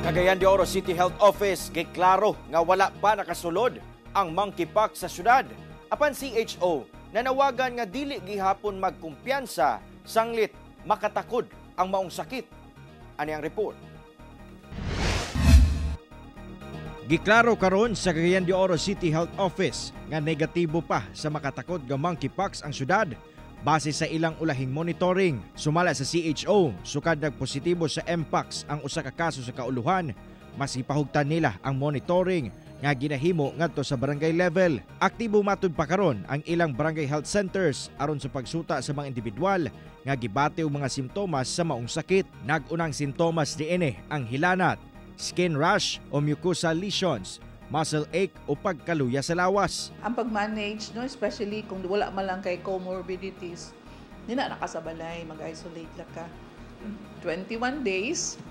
Cagayan de Oro City Health Office giklaro nga wala pa nakasulod ang monkeypox sa syudad. Apan CHO nanawagan nga dili gihapon magkumpiyansa sanglit makatakod ang maong sakit. Ani ang report? Giklaro karon sa Cagayan de Oro City Health Office nga negatibo pa sa makatakod nga monkeypox ang syudad. Base sa ilang ulahing monitoring, sumala sa CHO, sukad nagpositibo sa Mpox ang usa ka kaso sa kauluhan. Mas ipahugtan nila ang monitoring nga ginahimo ngadto sa barangay level. Aktibo matud pa karon ang ilang barangay health centers aron sa pagsuta sa mga individual nga gibati og mga simptomas sa maong sakit. Nag-unang simptomas diini ang hilanat, skin rash o mucosal lesions, muscle ache o pagkaluya sa lawas. Ang pag-manage, no, especially kung wala man lang kay comorbidities, hindi na nakasabalay, mag-isolate lang ka. 21 days,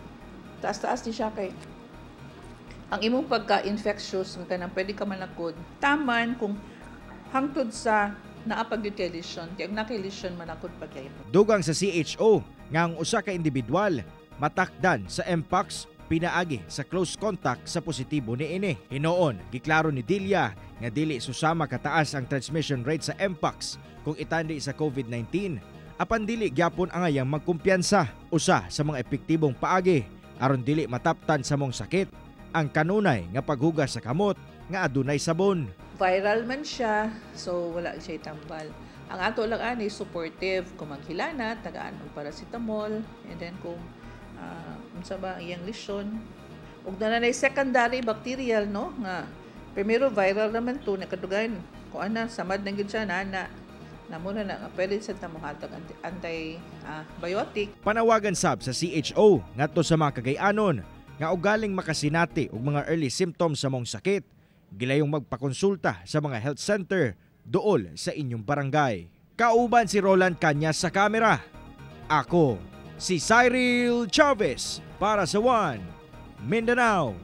taas-taas di siya kay ang imong pagka-infectious, pwede ka manakod. Taman kung hangtod sa naapag-utilization, kaya nakailisyon manakod pa kayo. Dugang sa CHO nga ang usa ka individual matakdan sa Mpox pinaagi sa close contact sa positibo niini. Hinoon, giklaro ni Dilia nga dili susama kataas ang transmission rate sa Mpox kung itandi sa COVID-19. Apan dili gyapon angayang magkumpiyansa. Usa sa mga epektibong paagi aron dili mataptan sa mong sakit ang kanunay nga paghugas sa kamot nga adunay sabon. Viral man siya, so wala siya tambal. Ang ato lang ani supportive, kung maghilanat, tagaan og paracetamol, and then kung unsa ba iyang lesion ug nanay secondary bacterial, no, nga primero viral naman to nakadugan kung ana samad na gyud siya namo na nga pwede sa tamuhatag antibiotic. Panawagan sab sa CHO ngadto sa mga Cagayanon nga ugaling makasinati og mga early symptoms sa mong sakit, gilayong magpakonsulta sa mga health center duol sa inyong barangay. Kauban si Roland Cañas sa kamera. Ako si Cyril Chavez para sa One Mindanao.